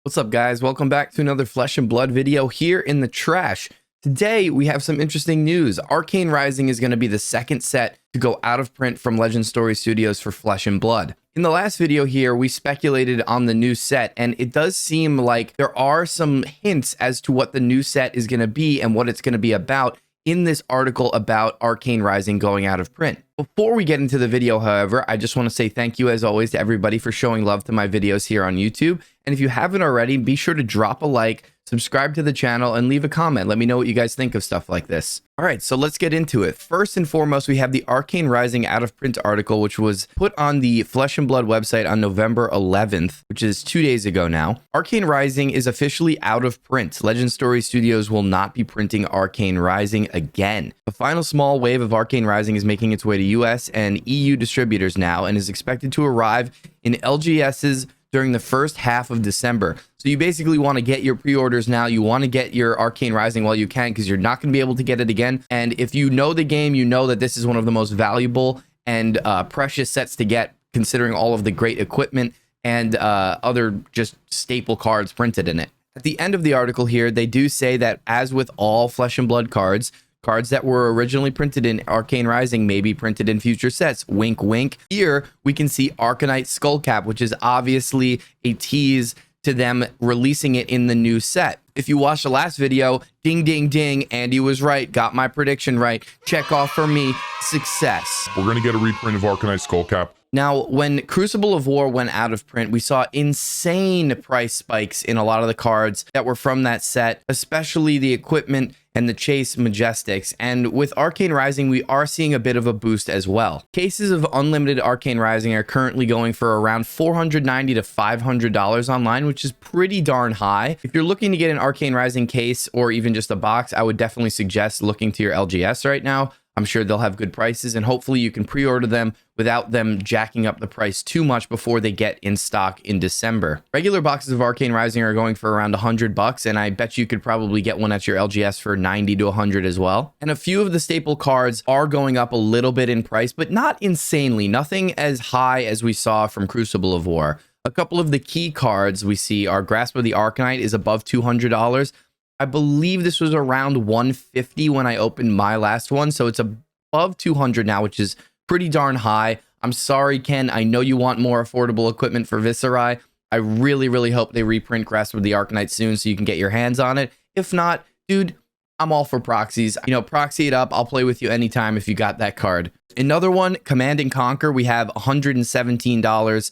What's up, guys? Welcome back to another Flesh and Blood video here in the trash. Today, we have some interesting news. Arcane Rising is going to be the second set to go out of print from Legend Story Studios for Flesh and Blood. In the last video here, we speculated on the new set, and it does seem like there are some hints as to what the new set is going to be and what it's going to be about in this article about Arcane Rising going out of print. Before we get into the video, however, I just want to say thank you as always to everybody for showing love to my videos here on YouTube. And if you haven't already, be sure to drop a like, subscribe to the channel, and leave a comment. Let me know what you guys think of stuff like this. All right, so let's get into it. First and foremost, we have the Arcane Rising out of print article, which was put on the Flesh and Blood website on November 11th, which is 2 days ago now. Arcane Rising is officially out of print. Legend Story Studios will not be printing Arcane Rising again. The final small wave of Arcane Rising is making its way to US and EU distributors now and is expected to arrive in LGS's during the first half of December. So you basically want to get your pre-orders now. You want to get your Arcane Rising while you can, because you're not going to be able to get it again. And if you know the game, you know that this is one of the most valuable and precious sets to get, considering all of the great equipment and other just staple cards printed in it. At the end of the article here, they do say that as with all Flesh and Blood cards that were originally printed in Arcane Rising may be printed in future sets. Wink, wink. Here, we can see Arcanite Skullcap, which is obviously a tease to them releasing it in the new set. If you watched the last video, ding, ding, ding, Andy was right. Got my prediction right. Check off for me. Success. We're going to get a reprint of Arcanite Skullcap. Now, when Crucible of War went out of print, we saw insane price spikes in a lot of the cards that were from that set, especially the equipment and the Chase Majestics. And with Arcane Rising, we are seeing a bit of a boost as well. Cases of unlimited Arcane Rising are currently going for around $490 to $500 online, which is pretty darn high. If you're looking to get an Arcane Rising case or even just a box, I would definitely suggest looking to your LGS right now. I'm sure they'll have good prices, and hopefully you can pre-order them without them jacking up the price too much before they get in stock in December. Regular boxes of Arcane Rising are going for around $100, and I bet you could probably get one at your LGS for $90 to $100 as well. And a few of the staple cards are going up a little bit in price, but not insanely. Nothing as high as we saw from Crucible of War. A couple of the key cards we see are Grasp of the Arcanite is above $200. I believe this was around $150 when I opened my last one, so it's above $200 now, which is pretty darn high. I'm sorry, Ken. I know you want more affordable equipment for Viscerai. I really, really hope they reprint Grasp of the Arcanite soon so you can get your hands on it. If not, dude, I'm all for proxies. You know, proxy it up. I'll play with you anytime if you got that card. Another one, Command and Conquer, we have $117.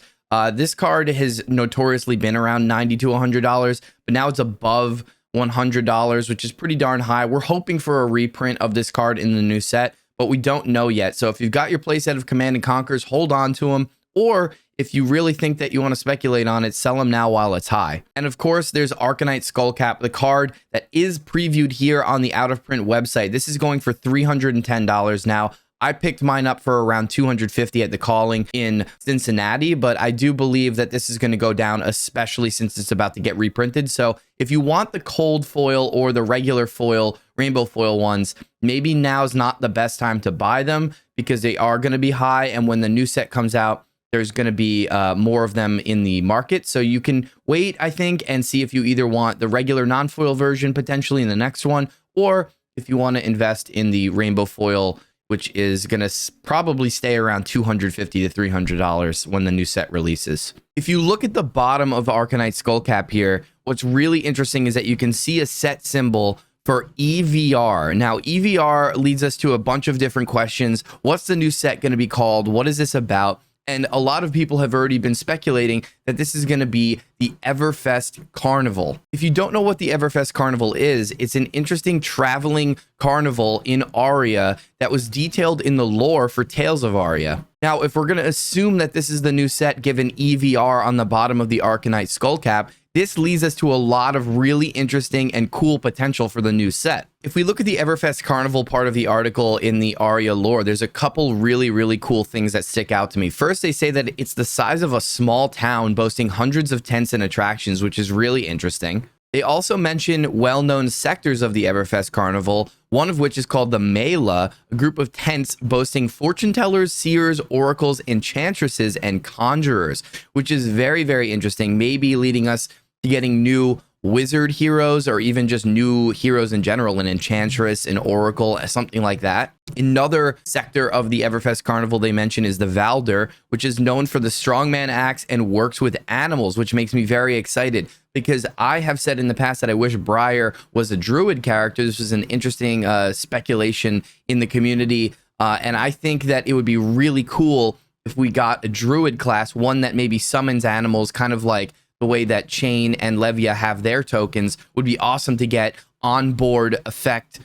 This card has notoriously been around $90 to $100, but now it's above $100, which is pretty darn high. We're hoping for a reprint of this card in the new set, but we don't know yet. So if you've got your playset of Command and Conquers, hold on to them. Or if you really think that you want to speculate on it, sell them now while it's high. And of course, there's Arcanite Skullcap, the card that is previewed here on the out of print website. This is going for $310 now. I picked mine up for around $250 at the calling in Cincinnati, but I do believe that this is going to go down, especially since it's about to get reprinted. So if you want the cold foil or the regular foil, rainbow foil ones, maybe now's not the best time to buy them because they are going to be high. And when the new set comes out, there's going to be more of them in the market. So you can wait, I think, and see if you either want the regular non-foil version potentially in the next one, or if you want to invest in the rainbow foil, which is going to probably stay around $250 to $300 when the new set releases. If you look at the bottom of Arcanite Skullcap here, what's really interesting is that you can see a set symbol for EVR. Now, EVR leads us to a bunch of different questions. What's the new set going to be called? What is this about? And a lot of people have already been speculating that this is going to be the Everfest Carnival. If you don't know what the Everfest Carnival is, it's an interesting traveling carnival in Aria that was detailed in the lore for Tales of Aria. Now, if we're going to assume that this is the new set given EVR on the bottom of the Arcanite Skullcap, this leads us to a lot of really interesting and cool potential for the new set. If we look at the Everfest Carnival part of the article in the Aria lore, there's a couple really, really cool things that stick out to me. First, they say that it's the size of a small town boasting hundreds of tents and attractions, which is really interesting. They also mention well-known sectors of the Everfest Carnival, one of which is called the Mela, a group of tents boasting fortune tellers, seers, oracles, enchantresses, and conjurers, which is very, very interesting, maybe leading us to getting new wizard heroes or even just new heroes in general, an enchantress, an oracle, something like that. Another sector of the Everfest Carnival they mention is the Valder, which is known for the strongman axe and works with animals, which makes me very excited because I have said in the past that I wish Briar was a druid character. This was an interesting speculation in the community, and I think that it would be really cool if we got a druid class, one that maybe summons animals, kind of like the way that Chain and Levia have their tokens. Would be awesome to get onboard effect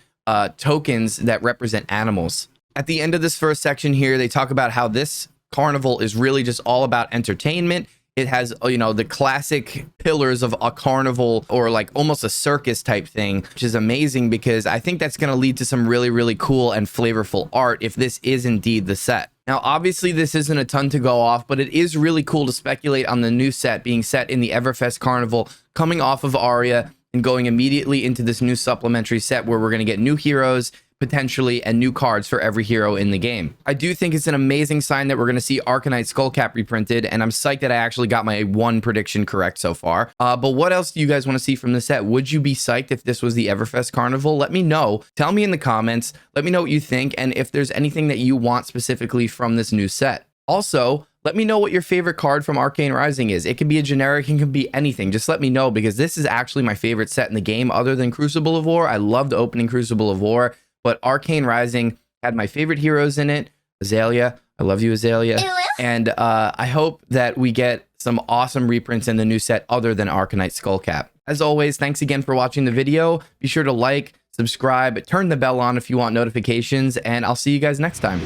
tokens that represent animals. At the end of this first section here, they talk about how this carnival is really just all about entertainment. It has, you know, the classic pillars of a carnival or like almost a circus type thing, which is amazing because I think that's going to lead to some really, really cool and flavorful art if this is indeed the set. Now, obviously, this isn't a ton to go off, but it is really cool to speculate on the new set being set in the Everfest Carnival, coming off of Aria and going immediately into this new supplementary set where we're going to get new heroes, potentially, and new cards for every hero in the game. I do think it's an amazing sign that we're going to see Arcane Skullcap reprinted, and I'm psyched that I actually got my one prediction correct so far. But what else do you guys want to see from the set? Would you be psyched if this was the Everfest Carnival? Let me know. Tell me in the comments. Let me know what you think, and if there's anything that you want specifically from this new set. Also, let me know what your favorite card from Arcane Rising is. It can be a generic, it can be anything. Just let me know because this is actually my favorite set in the game other than Crucible of War. I loved opening Crucible of War. But Arcane Rising had my favorite heroes in it. Azalea. I love you, Azalea. And I hope that we get some awesome reprints in the new set other than Arcanite Skullcap. As always, thanks again for watching the video. Be sure to like, subscribe, turn the bell on if you want notifications, and I'll see you guys next time.